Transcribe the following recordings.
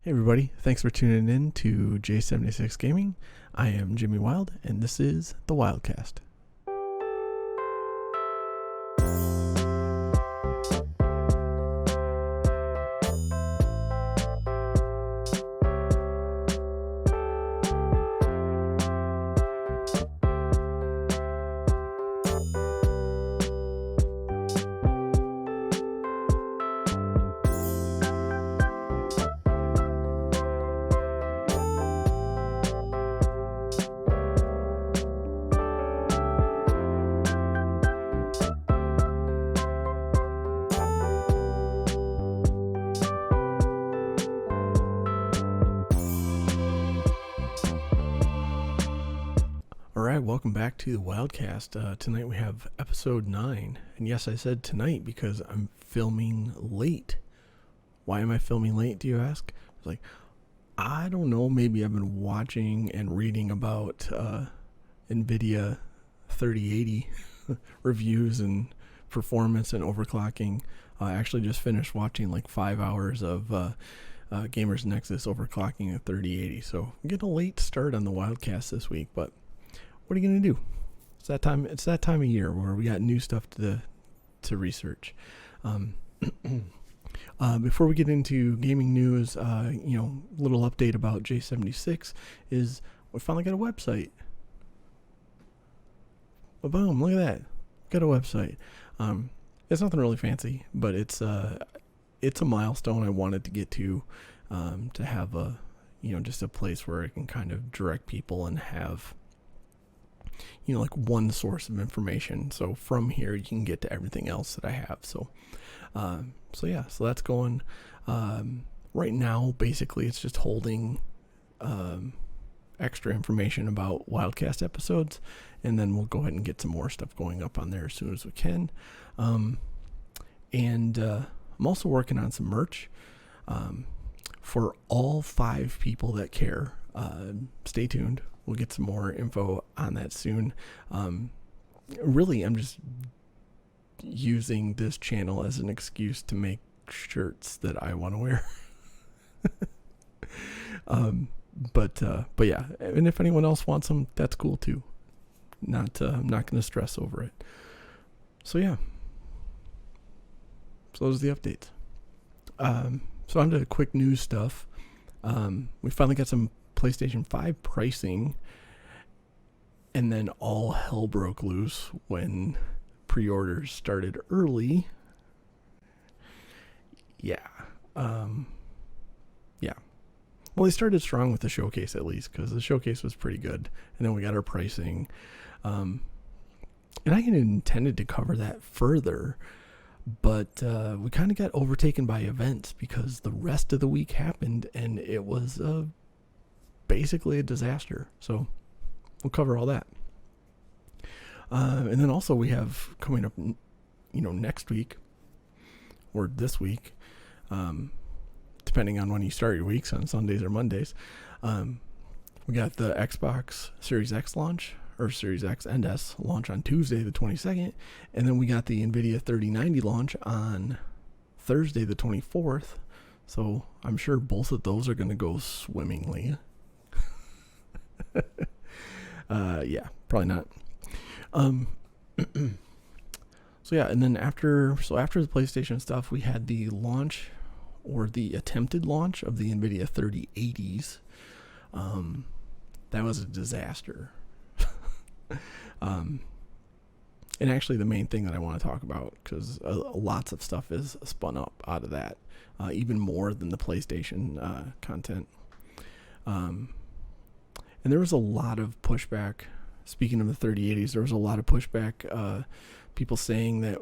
Hey everybody, thanks for tuning in to j76 Gaming. I am Jimmy Wild, and this is the Wildcast. Alright, welcome back to the Wildcast. Tonight we have episode 9. And yes, I said tonight because I'm filming late. Why am I filming late, do you ask? It's like, I don't know, maybe I've been watching and reading about Nvidia 3080 reviews and performance and overclocking. I actually just finished watching like 5 hours of Gamers Nexus overclocking at 3080. So I'm getting a late start on the Wildcast this week, but what are you gonna do? It's that time of year where we got new stuff to research. Before we get into gaming news, little update about j76 is we finally got a website. Boom! Look at that, got a website. It's nothing really fancy, but it's a milestone I wanted to get to have a just a place where I can kind of direct people and have like one source of information. So from here you can get to everything else that I have. So that's going. Right now, basically, it's just holding extra information about Wildcast episodes, and then we'll go ahead and get some more stuff going up on there as soon as we can. I'm also working on some merch for all 5 people that care. Stay tuned. We'll get some more info on that soon. Really, I'm just using this channel as an excuse to make shirts that I want to wear. But yeah, and if anyone else wants them, that's cool too. I'm not going to stress over it. So yeah. So those are the updates. So on to the quick news stuff. We finally got some PlayStation 5 pricing, and then all hell broke loose when pre-orders started early. Yeah. Well, they started strong with the showcase, at least, because the showcase was pretty good, and then we got our pricing. And I had intended to cover that further, but we kind of got overtaken by events because the rest of the week happened, and it was basically a disaster. So we'll cover all that. And then also we have coming up, next week or this week, depending on when you start your weeks, on Sundays or Mondays. We got the Xbox Series X launch, or Series X and S launch on Tuesday the 22nd, and then we got the Nvidia 3090 launch on Thursday the 24th. So I'm sure both of those are going to go swimmingly. Yeah, probably not. So yeah, and then after the PlayStation stuff, we had the launch, or the attempted launch, of the Nvidia 3080s. That was a disaster. And actually the main thing that I want to talk about, because lots of stuff is spun up out of that, even more than the PlayStation content. And there was a lot of pushback. Speaking of the 3080s, there was a lot of pushback. People saying that,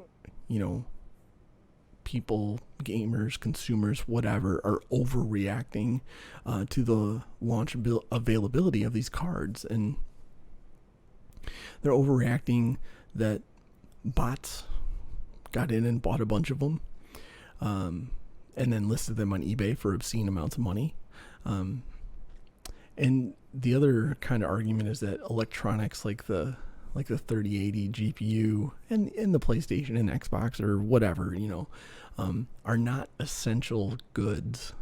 people, gamers, consumers, whatever, are overreacting to the launch availability of these cards. And they're overreacting that bots got in and bought a bunch of them, and then listed them on eBay for obscene amounts of money. And the other kind of argument is that electronics like the 3080 GPU and the PlayStation and Xbox or whatever, are not essential goods.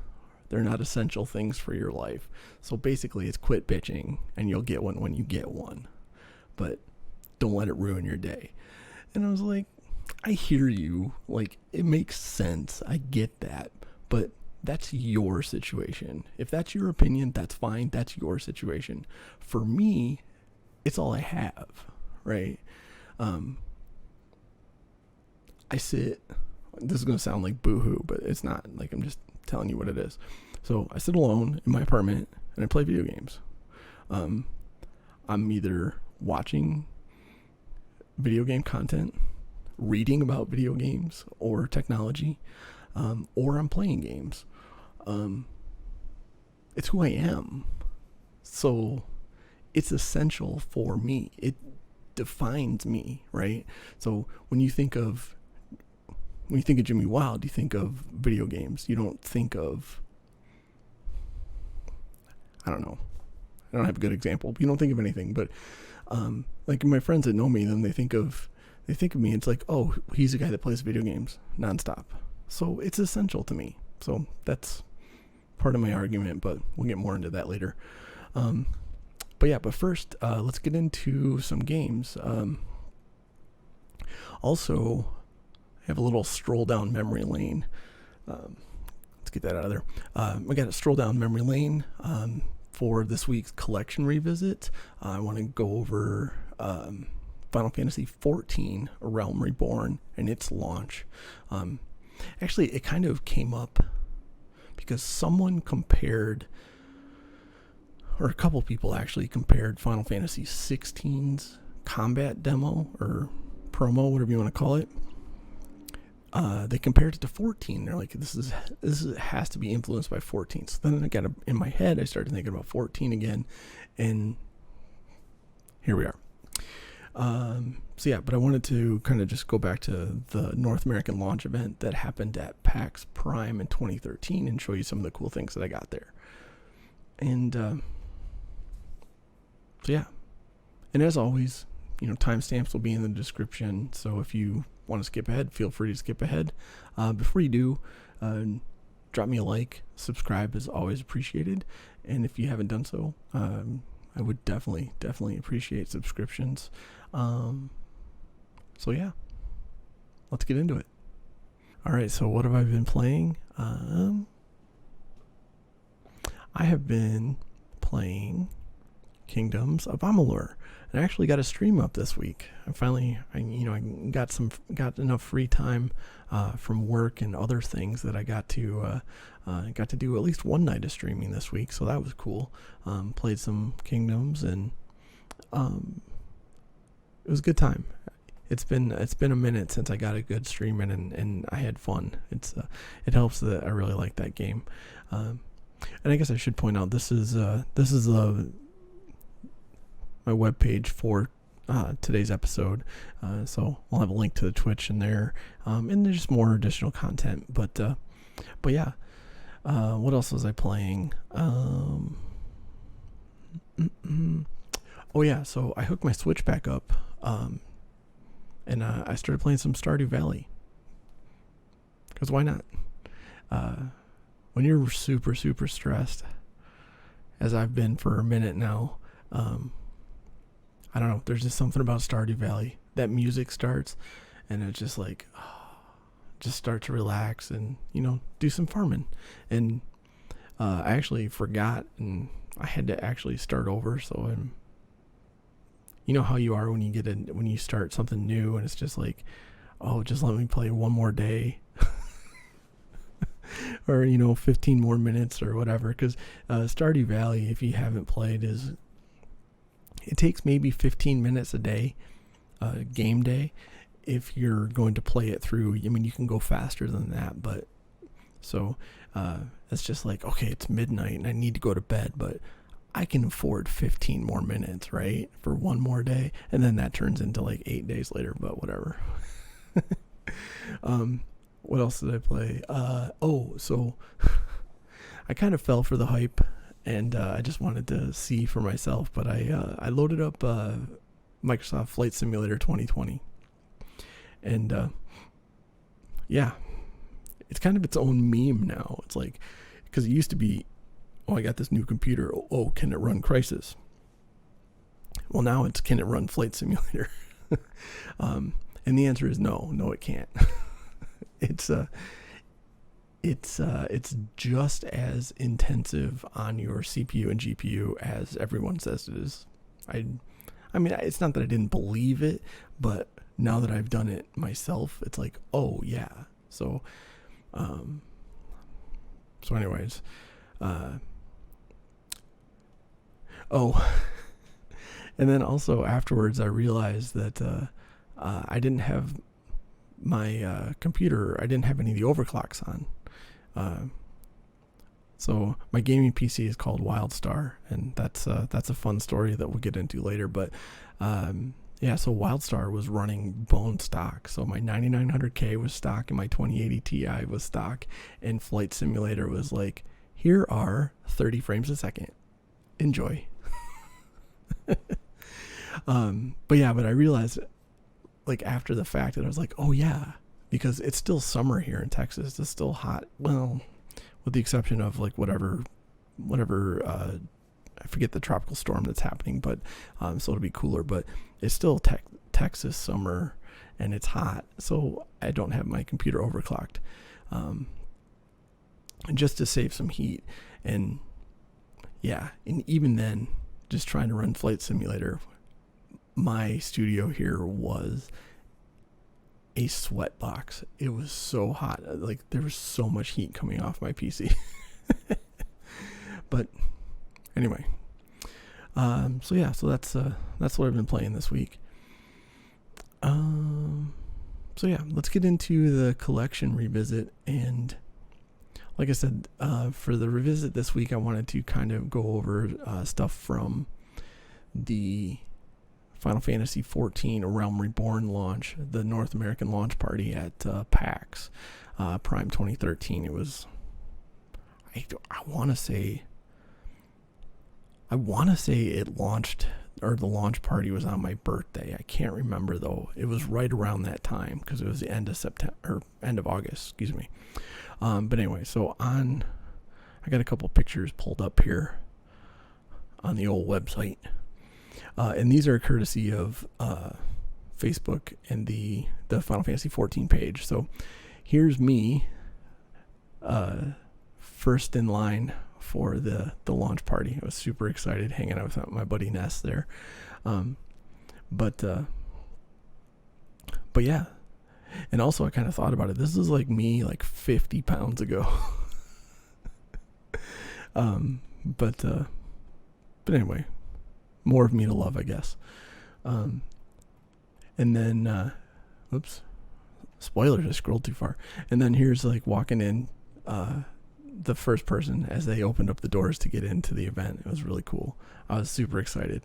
They're not essential things for your life. So basically it's quit bitching and you'll get one when you get one. But don't let it ruin your day. And I was like, I hear you. Like, it makes sense. I get that. But that's your situation. If that's your opinion, that's fine. That's your situation. For me, it's all I have, right? I sit, this is going to sound like boohoo, but it's not. Like, I'm just telling you what it is. So I sit alone in my apartment and I play video games. I'm either watching video game content, reading about video games or technology, or I'm playing games. It's who I am. So it's essential for me. It defines me, right? So when you think of Jimmy Wild, you think of video games. You don't think of, I don't know. I don't have a good example. You don't think of anything, but like my friends that know me, then they think of me. It's like, oh, he's a guy that plays video games nonstop. So it's essential to me. So that's part of my argument, but we'll get more into that later. But first, let's get into some games. Also, I have a little stroll down memory lane. Let's get that out of there. I got a stroll down memory lane for this week's collection revisit. I want to go over Final Fantasy XIV, Realm Reborn, and its launch. Actually, it kind of came up because someone compared, or a couple people actually compared Final Fantasy XVI's combat demo or promo, whatever you want to call it. They compared it to 14. They're like, this has to be influenced by 14. So then I got in my head, I started thinking about 14 again, and here we are. But I wanted to kind of just go back to the North American launch event that happened at PAX Prime in 2013 and show you some of the cool things that I got there. And and as always, timestamps will be in the description. So if you want to skip ahead, feel free to skip ahead. Before you do, drop me a like. Subscribe is always appreciated. And if you haven't done so, I would definitely appreciate subscriptions. Let's get into it. All right, so what have I been playing? I have been playing Kingdoms of Amalur. I actually got a stream up this week. I got enough free time from work and other things that I got to do at least one night of streaming this week. So that was cool. Played some Kingdoms and it was a good time. It's been a minute since I got a good stream in and I had fun. It helps that I really like that game. And I guess I should point out this is my webpage for today's episode. So I'll have a link to the Twitch in there. And there's just more additional content. But yeah. What else was I playing? Oh yeah, so I hooked my Switch back up. And I started playing some Stardew Valley. Because why not? When you're super, super stressed, as I've been for a minute now, I don't know, there's just something about Stardew Valley. That music starts, and it's just like, just start to relax and, do some farming. And I actually forgot, and I had to actually start over, so you know how you are when you start something new, and it's just like, oh, just let me play one more day. Or 15 more minutes or whatever, because Stardew Valley, if you haven't played, it takes maybe 15 minutes a day, game day, if you're going to play it through. I mean, you can go faster than that, but so it's just like, okay, it's midnight and I need to go to bed, but I can afford 15 more minutes, right, for one more day, and then that turns into like 8 days later, but whatever. What else did I play? So I kind of fell for the hype, and I just wanted to see for myself, but I loaded up Microsoft Flight Simulator 2020, and it's kind of its own meme now. It's like, because it used to be, oh, I got this new computer. Oh, can it run Crysis? Well, now it's, can it run Flight Simulator? And the answer is no, it can't. It's just as intensive on your CPU and GPU as everyone says it is. I mean, it's not that I didn't believe it, but now that I've done it myself, it's like, oh yeah. So anyways, and then also afterwards I realized that I didn't have my computer, I didn't have any of the overclocks on. So my gaming PC is called WildStar, and that's a fun story that we'll get into later. But yeah, so WildStar was running bone stock. So my 9900K was stock, and my 2080 Ti was stock, and Flight Simulator was like, here are 30 frames a second. Enjoy. But I realized, like, after the fact, that I was like, oh yeah, because it's still summer here in Texas. It's still hot. Well, with the exception of like whatever I forget the tropical storm that's happening, but so it'll be cooler, but it's still Texas summer and it's hot, so I don't have my computer overclocked, just to save some heat. And yeah, and even then, just trying to run Flight Simulator, my studio here was a sweat box. It was so hot. Like, there was so much heat coming off my PC. But anyway, so that's what I've been playing this week. So yeah, let's get into the collection revisit. And like I said, for the revisit this week, I wanted to kind of go over stuff from the Final Fantasy XIV Realm Reborn launch, the North American launch party at PAX Prime 2013. It was, I want to say it launched, or the launch party was on my birthday. I can't remember though. It was right around that time because it was the end of September, or end of August, excuse me. But anyway, so I got a couple pictures pulled up here on the old website. And these are courtesy of Facebook and the Final Fantasy XIV page. So here's me, first in line for the launch party. I was super excited hanging out with my buddy Ness there. But yeah. And also I kind of thought about it. This is like me like 50 pounds ago. But anyway, more of me to love, I guess. And then, oops, spoilers, I scrolled too far. And then here's like walking in, the first person as they opened up the doors to get into the event. It was really cool. I was super excited.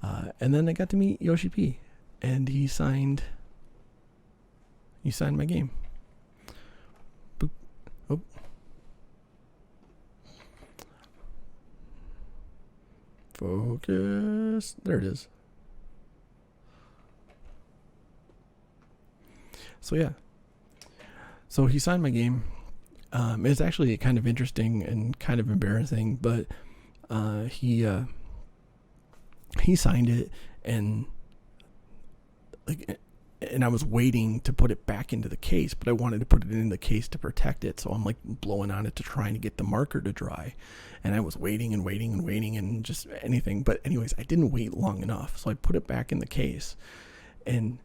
And then I got to meet Yoshi P, and he signed my game. Boop. Oh. Focus. There it is. So yeah. So he signed my game. It's actually kind of interesting and kind of embarrassing, but he signed it, and I was waiting to put it back into the case, but I wanted to put it in the case to protect it. So I'm like blowing on it to trying to get the marker to dry. And I was waiting and just anything. But anyways, I didn't wait long enough. So I put it back in the case, and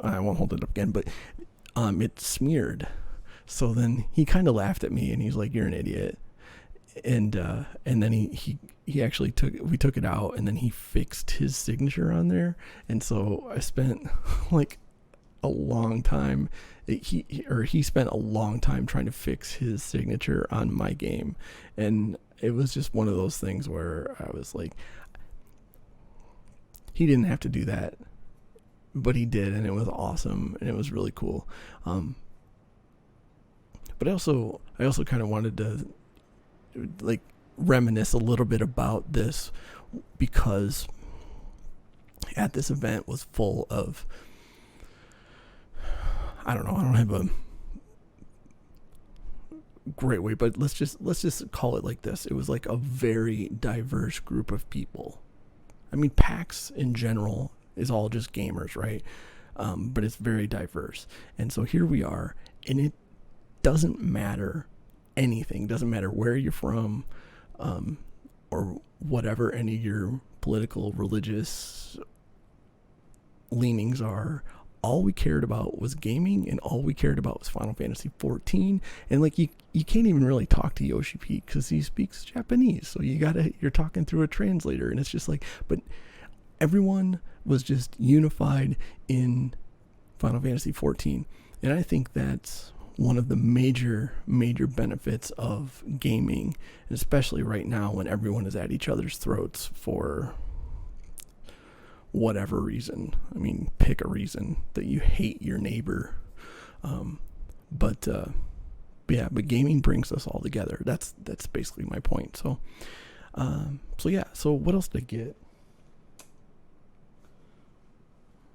I won't hold it up again, but it smeared. So then he kind of laughed at me, and he's like, "You're an idiot." And then he actually we took it out, and then he fixed his signature on there. And so I spent like a long time. He spent a long time trying to fix his signature on my game. And it was just one of those things where I was like, he didn't have to do that, but he did. And it was awesome. And it was really cool. But I also kind of wanted to like reminisce a little bit about this, because at this event was full of, I don't have a great way, but let's just call it like this. It was like a very diverse group of people. I mean, PAX in general is all just gamers, right? But it's very diverse. And so here we are, and it doesn't matter anything. It doesn't matter where you're from, or whatever any of your political, religious leanings are. All we cared about was gaming, and all we cared about was Final Fantasy 14. And like you can't even really talk to Yoshi P because he speaks Japanese, so you're talking through a translator, and it's just like, but everyone was just unified in Final Fantasy 14, and I think that's one of the major benefits of gaming, and especially right now when everyone is at each other's throats for whatever reason. I mean, pick a reason that you hate your neighbor. But gaming brings us all together. That's basically my point. So what else did I get?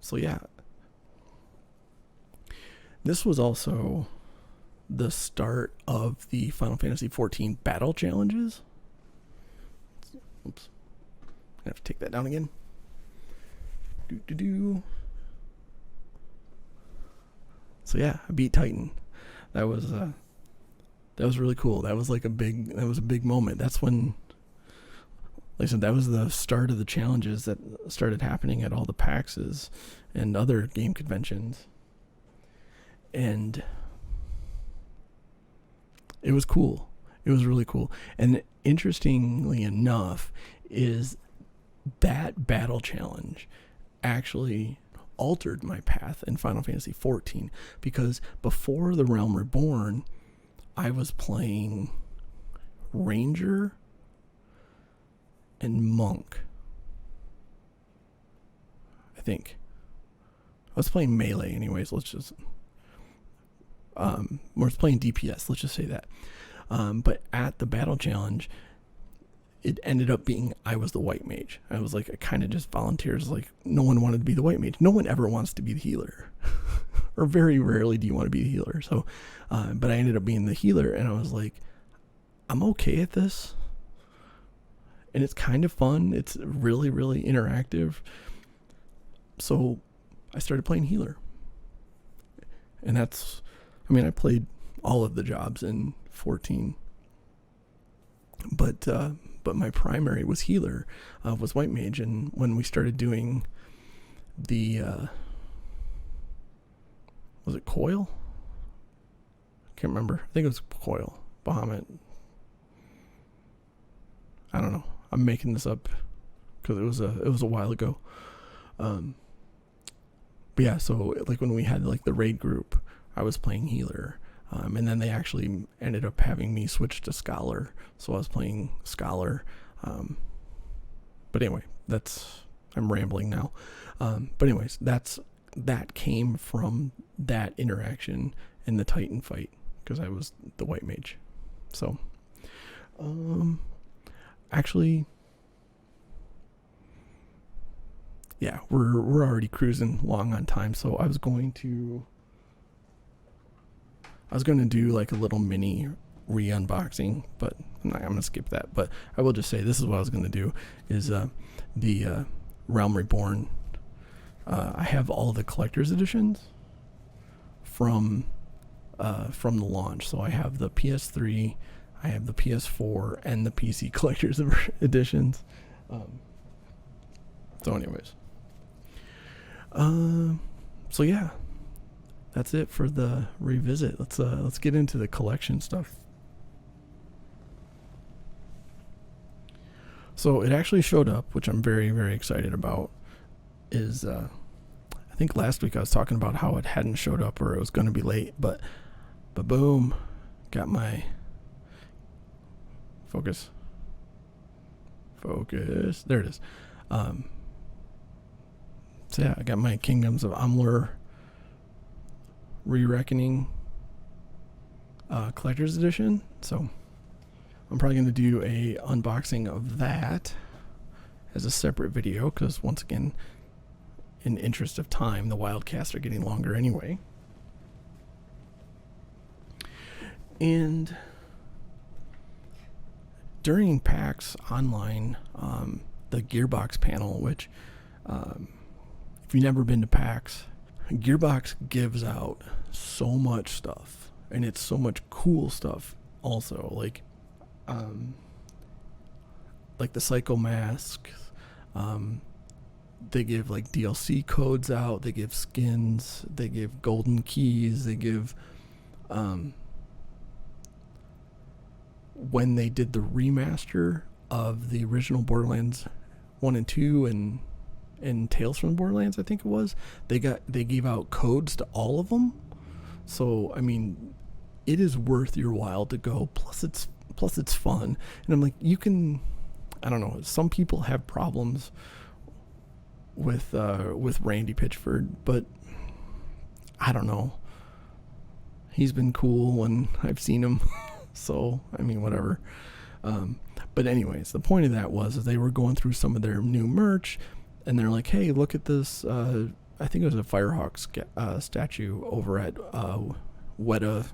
So yeah, this was also the start of the Final Fantasy 14 battle challenges. Oops, I have to take that down again. So yeah, I beat Titan. That was really cool. That was a big moment. That's when, like I said, that was the start of the challenges that started happening at all the PAXs and other game conventions. And it was cool. It was really cool. And interestingly enough, is that battle challenge actually altered my path in Final Fantasy 14, because before the Realm Reborn, I was playing Ranger and Monk. I think I was playing melee anyways. Was playing DPS, let's just say that. But at the battle challenge, it ended up being I was the white mage. I was like, I kind of just volunteers. Like, no one wanted to be the white mage. No one ever wants to be the healer. Or very rarely do you want to be the healer. So, but I ended up being the healer, and I was like, I'm okay at this. And it's kind of fun. It's really, really interactive. So I started playing healer. And I played all of the jobs in 14. But my primary was healer, was white mage. And when we started doing the, was it Coil? I can't remember. I think it was Coil. Bahamut. I don't know. I'm making this up because it was a while ago. But yeah, so like when we had like the raid group, I was playing healer. And then they actually ended up having me switch to Scholar. So I was playing Scholar. But anyway, I'm rambling now. But anyways, that came from that interaction in the Titan fight, because I was the white mage. So, actually, yeah, we're already cruising long on time. So I was going to do like a little mini re-unboxing, but I'm going to skip that. But I will just say this is what I was going to do is the Realm Reborn. I have all the collector's editions from the launch. So I have the PS3, I have the PS4, and the PC collector's editions. So anyways. So yeah. That's it for the revisit. Let's get into the collection stuff. So it actually showed up, which I'm very, very excited about. Is I think last week I was talking about how it hadn't showed up or it was going to be late, but boom, got my focus. There it is. So yeah, I got my Kingdoms of Amalur Re-Reckoning collector's edition. So I'm probably going to do a unboxing of that as a separate video, because once again, in interest of time, the Wildcasts are getting longer anyway. And during PAX Online, the Gearbox panel, which if you've never been to PAX, Gearbox gives out so much stuff, and it's so much cool stuff also, like the Psycho Mask. They give like DLC codes out, they give skins, they give golden keys, they give when they did the remaster of the original Borderlands 1 and 2 and Tales from the Borderlands, I think it was, they gave out codes to all of them. So I mean, it is worth your while to go. Plus it's fun. And I'm like, you can, I don't know, some people have problems with Randy Pitchford, but I don't know. He's been cool when I've seen him. So, I mean, whatever. But anyways, the point of that was they were going through some of their new merch, and they're like, hey, look at this. I think it was a Firehawk statue over at Weta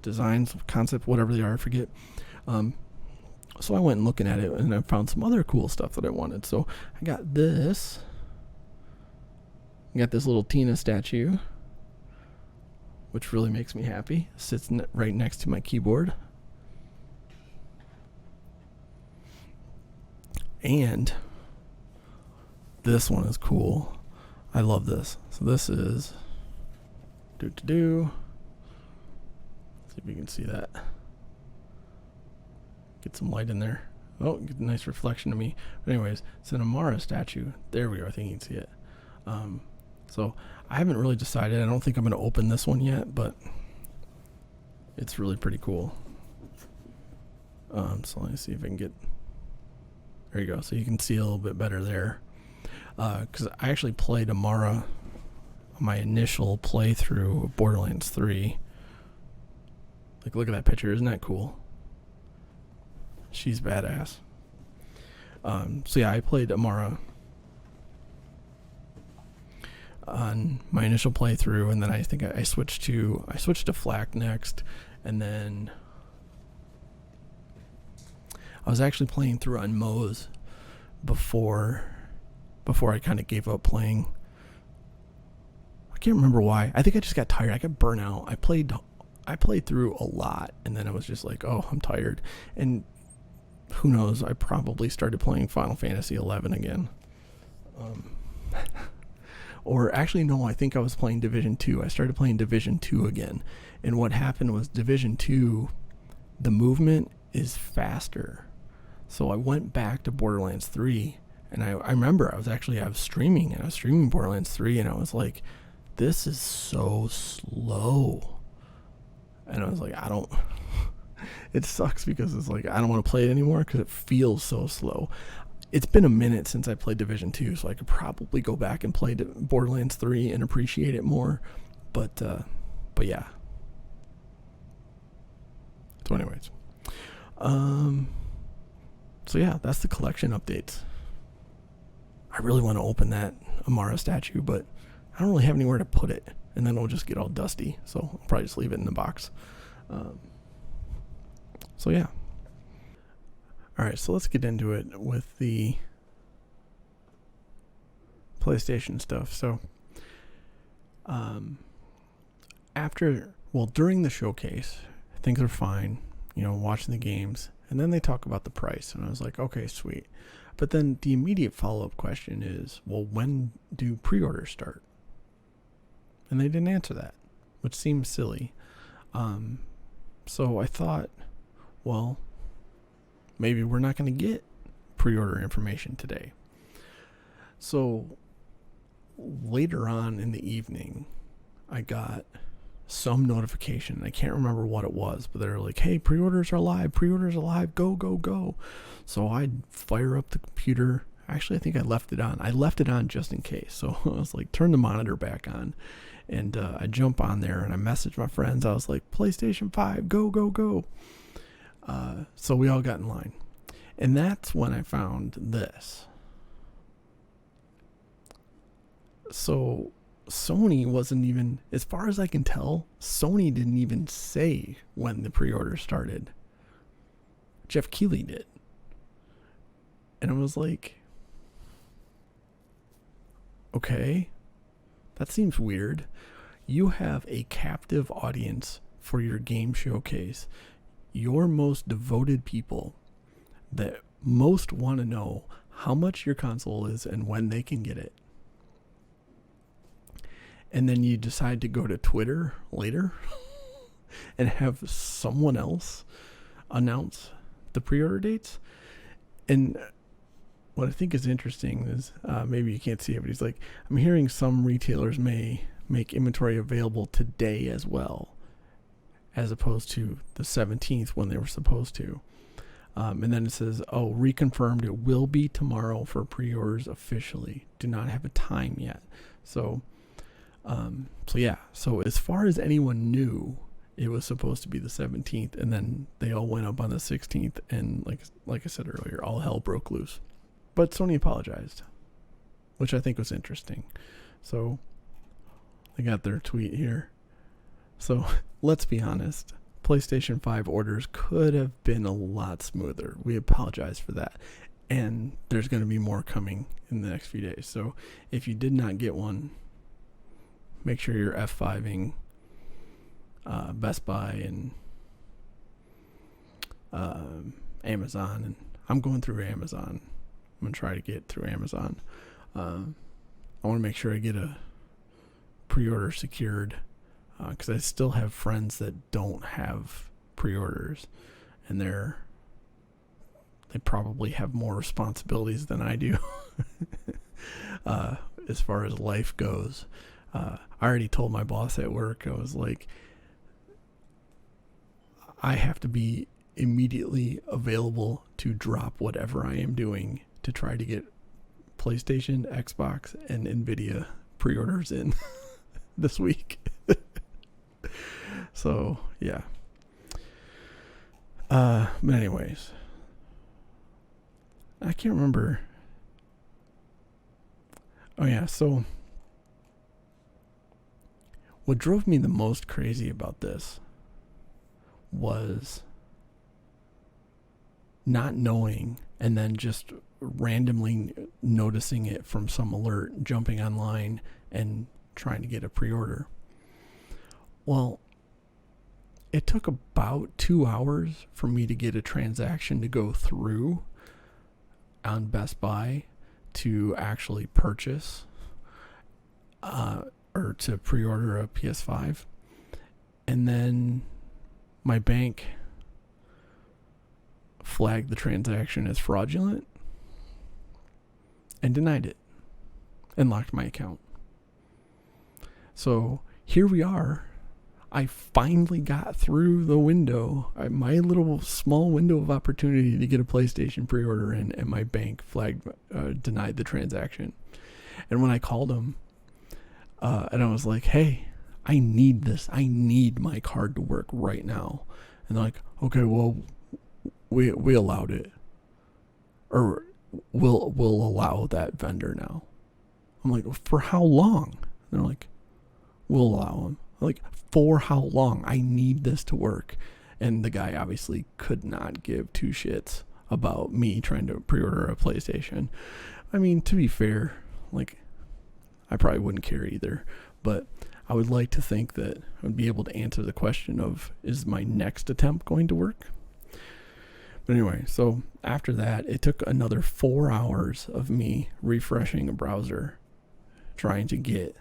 Designs, Concept, whatever they are, I forget. So I went and looking at it, and I found some other cool stuff that I wanted. So I got this. I got this little Tina statue, which really makes me happy. Sits right next to my keyboard. And this one is cool. I love this. So this is see if you can see that. Get some light in there. Oh, get a nice reflection of me. But anyways, it's an Amara statue. There we go. I think you can see it. So I haven't really decided. I don't think I'm going to open this one yet, but it's really pretty cool. So let me see if I can get. There you go. So you can see a little bit better there. Because I actually played Amara on my initial playthrough of Borderlands 3. Like, look at that picture. Isn't that cool? She's badass. So yeah, I played Amara on my initial playthrough, and then I think I switched to Flak next, and then I was actually playing through on Moe's before I kind of gave up playing. I can't remember why. I think I just got tired. I got burnt out. I played through a lot, and then I was just like, oh, I'm tired. And who knows, I probably started playing Final Fantasy 11 again. Or actually, no, I think I was playing Division 2. I started playing Division 2 again. And what happened was Division 2, the movement is faster. So I went back to Borderlands 3, and I remember I was streaming Borderlands 3, and I was like, this is so slow. And I was like, it sucks because it's like, I don't want to play it anymore because it feels so slow. It's been a minute since I played Division 2, so I could probably go back and play Borderlands 3 and appreciate it more. But yeah. So anyways. So yeah, that's the collection updates. I really want to open that Amara statue, but I don't really have anywhere to put it. And then it'll just get all dusty. So I'll probably just leave it in the box. So yeah. Alright, so let's get into it with the PlayStation stuff. So during the showcase, things are fine, watching the games, and then they talk about the price, and I was like, okay, sweet. But then the immediate follow-up question is, well, when do pre-orders start? And they didn't answer that, which seems silly. So I thought, well, maybe we're not going to get pre-order information today. So later on in the evening, I got some notification. I can't remember what it was, but they're like, hey, pre-orders are live, go, go, go. So I'd fire up the computer. Actually, I think I left it on. I left it on just in case. So I was like, turn the monitor back on. And I jump on there and I message my friends. I was like, PlayStation 5, go, go, go. So we all got in line. And that's when I found this. So Sony wasn't even, as far as I can tell, Sony didn't even say when the pre-order started. Jeff Keighley did. And I was like, okay, that seems weird. You have a captive audience for your game showcase. Your most devoted people that most want to know how much your console is and when they can get it. And then you decide to go to Twitter later and have someone else announce the pre-order dates. And what I think is interesting is, maybe you can't see it, but he's like, I'm hearing some retailers may make inventory available today as well, as opposed to the 17th when they were supposed to. And then it says, reconfirmed it will be tomorrow for pre-orders officially. Do not have a time yet. So as far as anyone knew, it was supposed to be the 17th, and then they all went up on the 16th, and like I said earlier, all hell broke loose. But Sony apologized, which I think was interesting. So they got their tweet here. So let's be honest. PlayStation 5 orders could have been a lot smoother. We apologize for that. And there's going to be more coming in the next few days. So if you did not get one, make sure you're F5ing Best Buy and Amazon. And I'm going through Amazon. I'm going to try to get through Amazon. I want to make sure I get a pre-order secured. Because I still have friends that don't have pre-orders, and they probably have more responsibilities than I do as far as life goes. I already told my boss at work, I was like, I have to be immediately available to drop whatever I am doing to try to get PlayStation, Xbox, and Nvidia pre-orders in this week. So, yeah. But anyways, I can't remember. Oh, yeah. So, what drove me the most crazy about this was not knowing and then just randomly noticing it from some alert, jumping online and trying to get a pre-order. Well, it took about 2 hours for me to get a transaction to go through on Best Buy to actually purchase or to pre-order a PS5. And then my bank flagged the transaction as fraudulent and denied it and locked my account. So here we are. I finally got through the window, my little small window of opportunity to get a PlayStation pre-order in, and my bank denied the transaction. And when I called them, and I was like, hey, I need this. I need my card to work right now. And they're like, okay, well, we allowed it. Or we'll allow that vendor now. I'm like, for how long? And they're like, we'll allow them. I'm like, for how long? I need this to work. And the guy obviously could not give two shits about me trying to pre-order a PlayStation. I mean, to be fair, I probably wouldn't care either. But I would like to think that I'd be able to answer the question of, is my next attempt going to work? But anyway, so after that, it took another 4 hours of me refreshing a browser, trying to get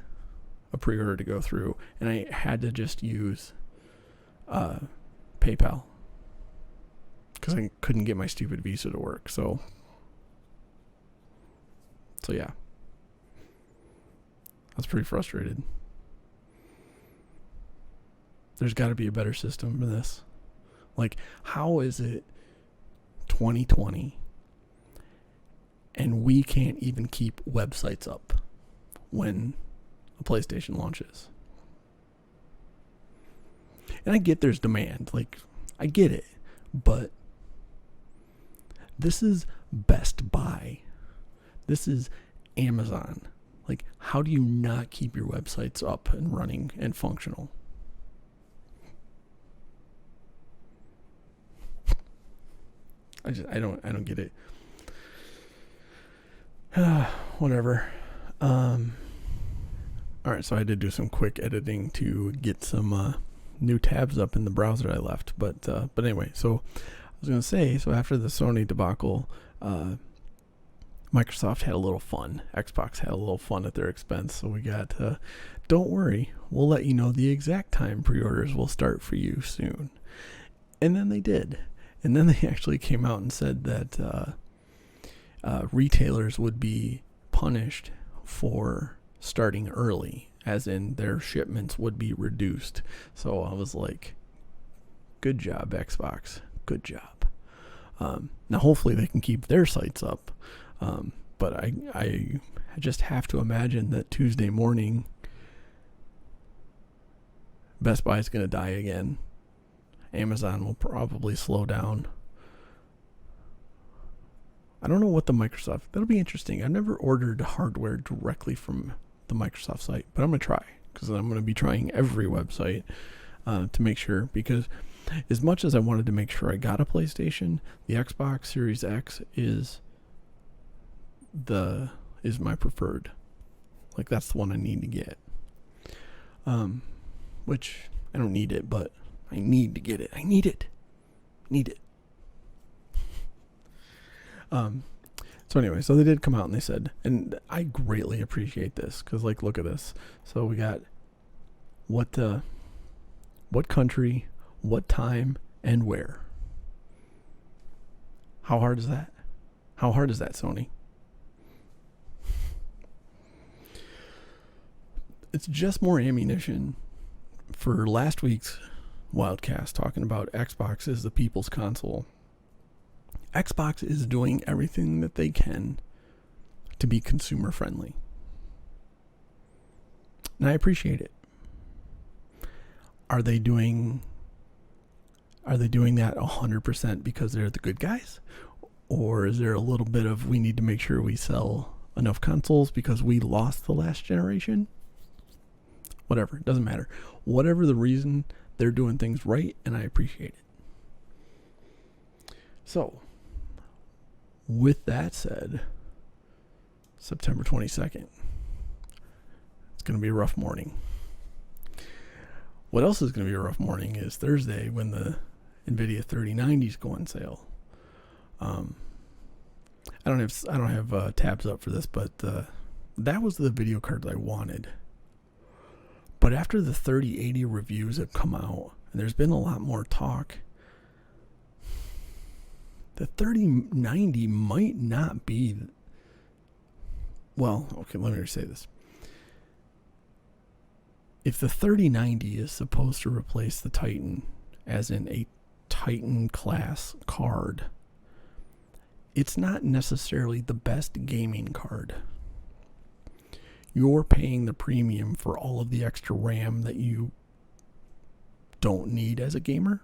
a pre-order to go through, and I had to just use PayPal because I couldn't get my stupid Visa to work. So yeah, I was pretty frustrated. There's got to be a better system for this. How is it 2020 and we can't even keep websites up when a PlayStation launches? And I get there's demand. I get it. But this is Best Buy. This is Amazon. How do you not keep your websites up and running and functional? I don't get it. Whatever. All right, so I did do some quick editing to get some new tabs up in the browser I left, but anyway, so I was gonna say, so after the Sony debacle, Microsoft had a little fun. Xbox had a little fun at their expense. So we got, don't worry, we'll let you know the exact time pre-orders will start for you soon. And then they did. And then they actually came out and said that retailers would be punished for starting early, as in their shipments would be reduced. So I was like, good job, Xbox. Good job. Now, hopefully they can keep their sites up. But I just have to imagine that Tuesday morning, Best Buy is going to die again. Amazon will probably slow down. I don't know what the Microsoft... That'll be interesting. I've never ordered hardware directly from the Microsoft site, but I'm going to try, because I'm going to be trying every website to make sure, because as much as I wanted to make sure I got a PlayStation, the Xbox Series X is my preferred. Like, that's the one I need to get. Which I don't need it, but I need to get it. I need it. Need it. So anyway, so they did come out and they said, and I greatly appreciate this, because, like, look at this. So we got what country, what time, and where. How hard is that? How hard is that, Sony? It's just more ammunition for last week's Wildcast, talking about Xbox is the people's console. Xbox is doing everything that they can to be consumer friendly. And I appreciate it. Are they doing that 100% because they're the good guys? Or is there a little bit of, we need to make sure we sell enough consoles because we lost the last generation? Whatever, it doesn't matter. Whatever the reason, they're doing things right, and I appreciate it. So, with that said, September 22nd. It's going to be a rough morning. What else is going to be a rough morning is Thursday when the Nvidia 3090s go on sale. I don't have tabs up for this, but that was the video card that I wanted. But after the 3080 reviews have come out, and there's been a lot more talk, the 3090 might not be... Well, okay, let me say this. If the 3090 is supposed to replace the Titan, as in a Titan class card, it's not necessarily the best gaming card. You're paying the premium for all of the extra RAM that you don't need as a gamer.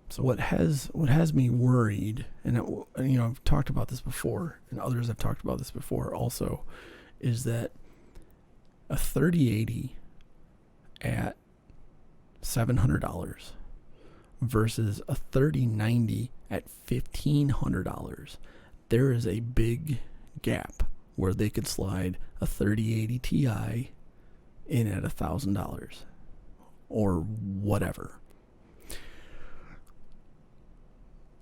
So what has me worried, and I've talked about this before, and others have talked about this before also, is that a 3080 at $700 versus a 3090 at $1,500, there is a big gap where they could slide a 3080 Ti in at $1,000 or whatever.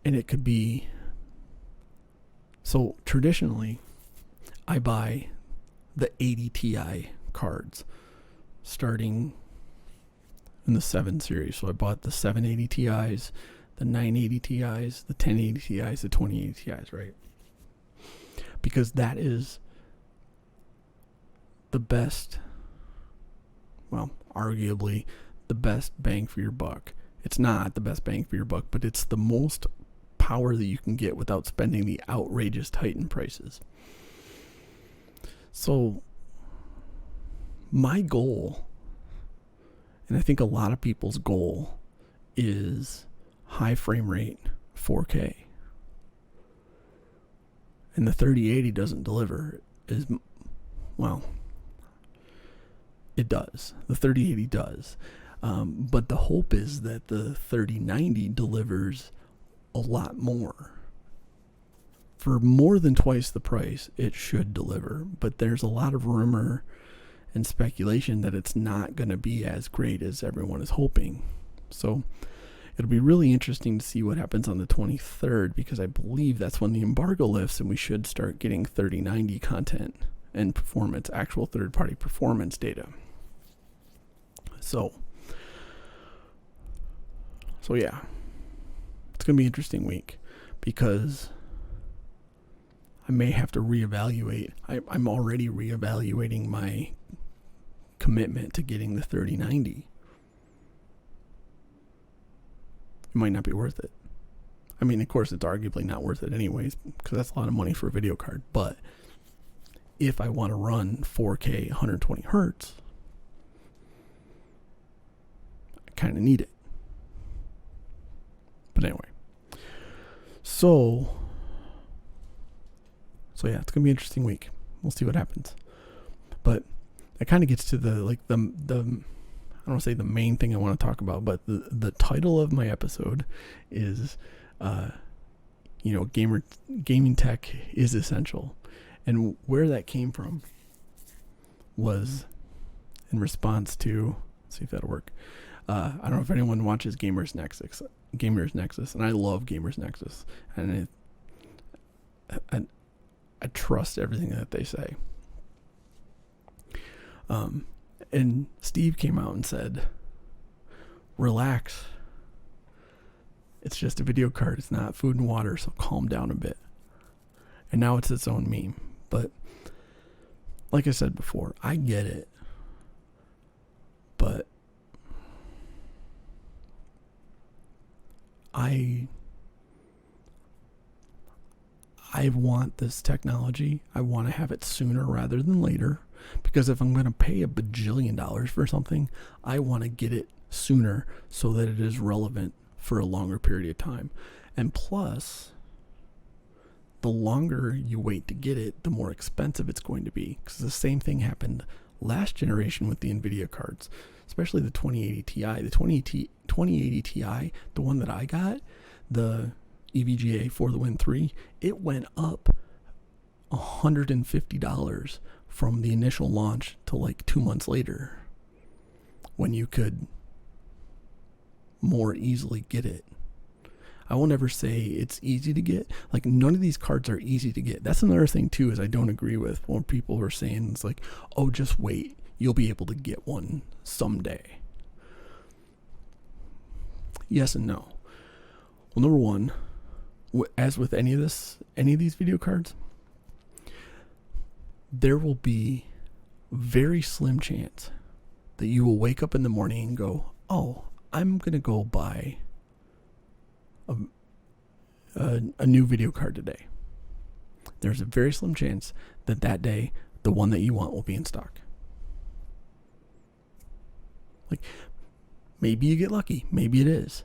And it could be... So traditionally, I buy the 80 Ti cards starting in the 7 series. So I bought the 780 Ti's, the 980 Ti's, the 1080 Ti's, the 2080 Ti's, right? Because that is the best, well, arguably the best bang for your buck. It's not the best bang for your buck, but it's the most power that you can get without spending the outrageous Titan prices. So my goal, and I think a lot of people's goal, is high frame rate 4K. And the 3080 doesn't deliver. Well, it does. The 3080 does. But the hope is that the 3090 delivers a lot more. For more than twice the price, it should deliver. But there's a lot of rumor and speculation that it's not going to be as great as everyone is hoping. So it'll be really interesting to see what happens on the 23rd, because I believe that's when the embargo lifts and we should start getting 3090 content and performance, actual third-party performance data. So yeah, it's going to be an interesting week, because I may have to reevaluate. I'm already reevaluating my commitment to getting the 3090. It might not be worth it. I mean, of course, it's arguably not worth it anyways, because that's a lot of money for a video card. But if I want to run 4K 120 hertz, I kind of need it. But anyway, so yeah, it's gonna be an interesting week. We'll see what happens. But it kind of gets to the I don't want to say the main thing I want to talk about, but the title of my episode is, gaming tech is essential, and where that came from was in response to, let's see if that'll work. I don't know if anyone watches Gamers Nexus, and I love Gamers Nexus, and I trust everything that they say. And Steve came out and said, relax. It's just a video card. It's not food and water, so calm down a bit. And now it's its own meme. But like I said before, I get it. But I want this technology. I want to have it sooner rather than later, because if I'm going to pay $1 bajillion for something, I want to get it sooner so that it is relevant for a longer period of time. And plus, the longer you wait to get it, the more expensive it's going to be, because the same thing happened last generation with the Nvidia cards, especially the 2080 Ti. The 2080 Ti, the one that I got, the EVGA for the Win 3, it went up $150 from the initial launch to like 2 months later, when you could more easily get it. I will never say it's easy to get. Like, none of these cards are easy to get. That's another thing too, is I don't agree with when people are saying it's like, oh, just wait, you'll be able to get one someday. Yes and no. Well, number one, as with any of these video cards, there will be very slim chance that you will wake up in the morning and go, oh, I'm going to go buy a new video card today. There's a very slim chance that that day, the one that you want will be in stock. Like, maybe you get lucky, maybe it is,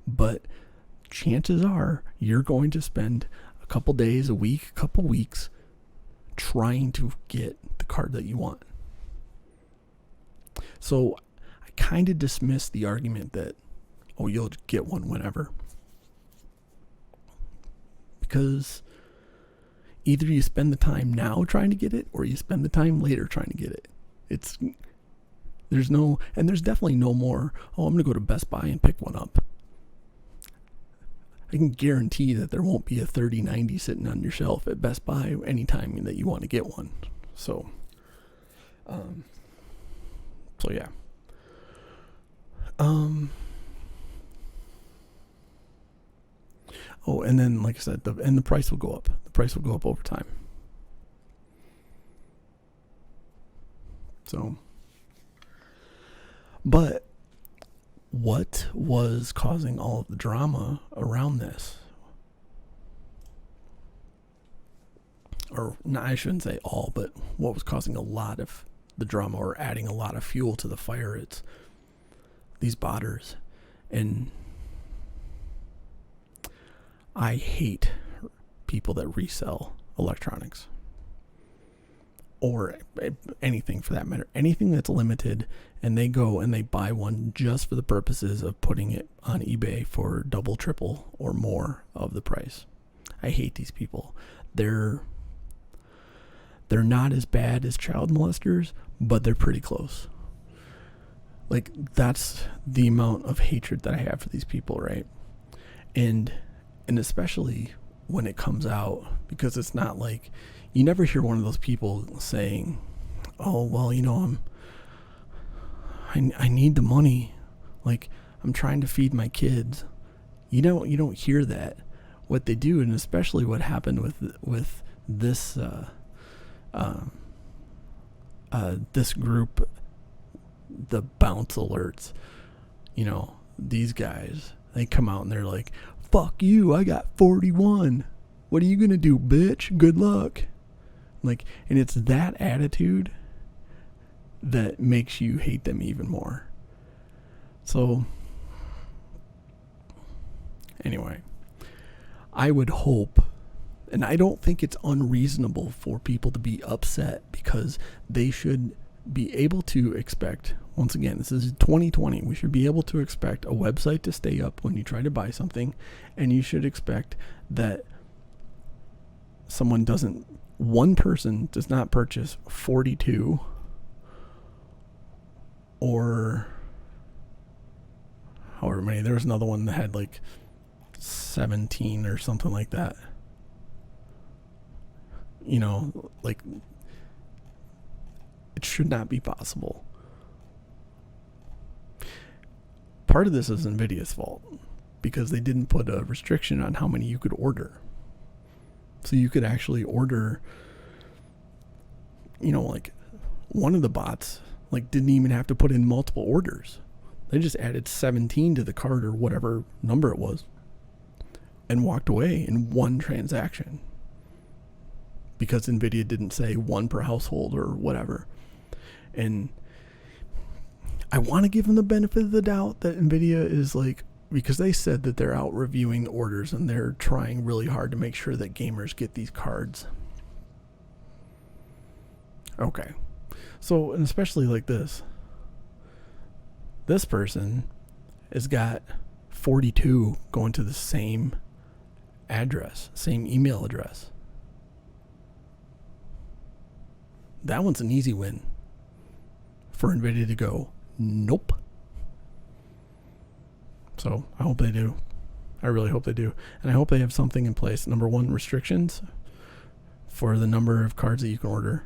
but chances are you're going to spend a couple days, a week, a couple weeks trying to get the card that you want. So I kind of dismiss the argument that, oh, you'll get one whenever. Because either you spend the time now trying to get it, or you spend the time later trying to get it. There's definitely no more, oh, I'm going to go to Best Buy and pick one up. I can guarantee that there won't be a 3090 sitting on your shelf at Best Buy anytime that you want to get one. So yeah. Oh, and then, like I said, the price will go up. The price will go up over time. So, but what was causing all of the drama around this? Or, no, I shouldn't say all, but what was causing a lot of the drama, or adding a lot of fuel to the fire, it's these botters. And I hate people that resell electronics. or anything for that matter, anything that's limited, and they go and they buy one just for the purposes of putting it on eBay for double, triple, or more of the price. I hate these people. They're not as bad as child molesters, but they're pretty close. Like, that's the amount of hatred that I have for these people, right? And especially when it comes out, because it's not like, you never hear one of those people saying, oh, well, you know, I need the money. Like, I'm trying to feed my kids. You don't hear that. What they do, and especially what happened with this this group, the bounce alerts, you know, these guys, they come out and they're like, fuck you, I got 41. What are you gonna do, bitch? Good luck. Like, and it's that attitude that makes you hate them even more. So, anyway, I would hope, and I don't think it's unreasonable for people to be upset, because they should be able to expect, once again, this is 2020, we should be able to expect a website to stay up when you try to buy something, and you should expect that one person does not purchase 42 or however many. There was another one that had like 17 or something like that. You know, like, it should not be possible. Part of this is Nvidia's fault, because they didn't put a restriction on how many you could order. So you could actually order, you know, like, one of the bots, like, didn't even have to put in multiple orders. They just added 17 to the cart or whatever number it was and walked away in one transaction, because Nvidia didn't say one per household or whatever. And I want to give them the benefit of the doubt that Nvidia is like, because they said that they're out reviewing the orders and they're trying really hard to make sure that gamers get these cards. Okay. So, and especially like this person has got 42 going to the same address, same email address. That one's an easy win for Nvidia to go, nope. So I hope they do. I really hope they do. And I hope they have something in place. Number one, restrictions for the number of cards that you can order.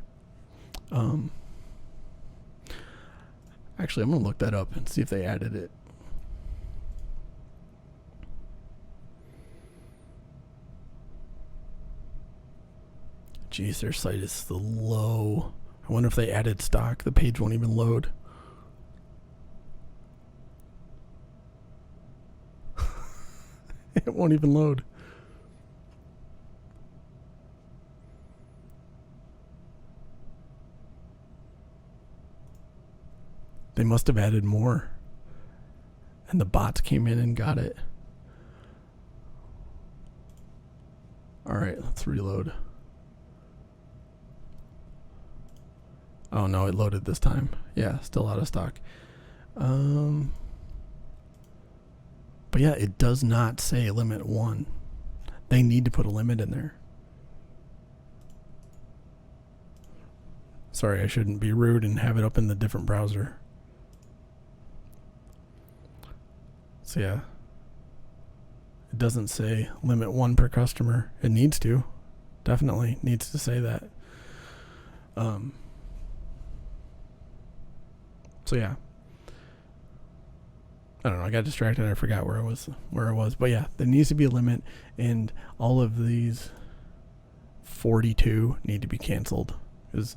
Actually, I'm going to look that up and see if they added it. Jeez, their site is slow. I wonder if they added stock. The page won't even load. It won't even load. They must have added more, and the bots came in and got it. All right, let's reload. Oh no, it loaded this time. Yeah, still out of stock. But yeah, it does not say limit 1. They need to put a limit in there. Sorry, I shouldn't be rude and have it up in the different browser. So yeah, it doesn't say limit 1 per customer. It needs to. Definitely needs to say that. So yeah, I don't know. I got distracted and I forgot where I was. But yeah, there needs to be a limit, and all of these 42 need to be canceled, because,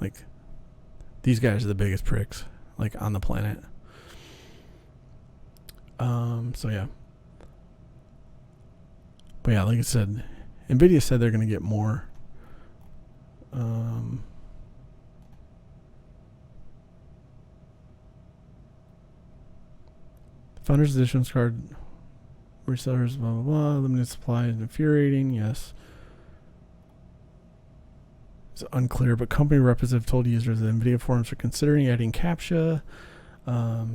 like, these guys are the biggest pricks, like, on the planet. So yeah. But yeah, like I said, Nvidia said they're going to get more. Founders Editions card resellers, blah, blah, blah. Limited supply is infuriating. Yes. It's unclear, but company reps have told users that Nvidia forums are considering adding CAPTCHA.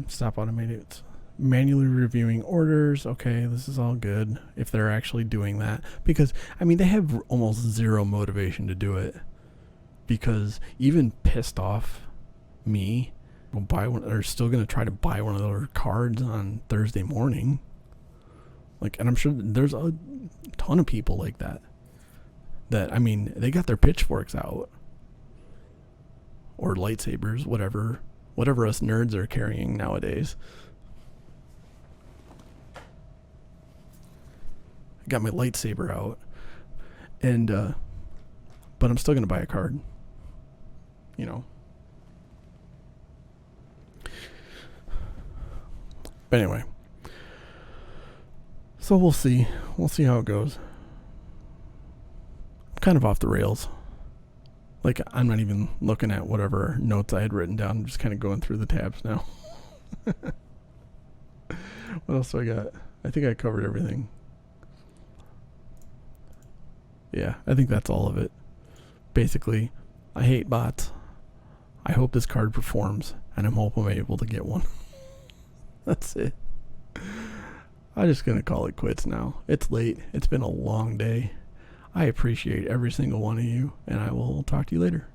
Stop automated manually reviewing orders. Okay, this is all good if they're actually doing that, because I mean they have almost zero motivation to do it, because even pissed off me will buy one, or still gonna try to buy one of their cards on Thursday morning. Like, and I'm sure there's a ton of people like that. That, I mean, they got their pitchforks out. Or lightsabers, whatever us nerds are carrying nowadays. I got my lightsaber out. And, but I'm still going to buy a card. You know. But anyway. So we'll see. We'll see how it goes. Kind of off the rails. Like, I'm not even looking at whatever notes I had written down. I'm just kind of going through the tabs now. What else do I got? I think I covered everything. Yeah, I think that's all of it. Basically, I hate bots. I hope this card performs, and I'm hoping I'm able to get one. That's it. I'm just going to call it quits now. It's late. It's been a long day. I appreciate every single one of you, and I will talk to you later.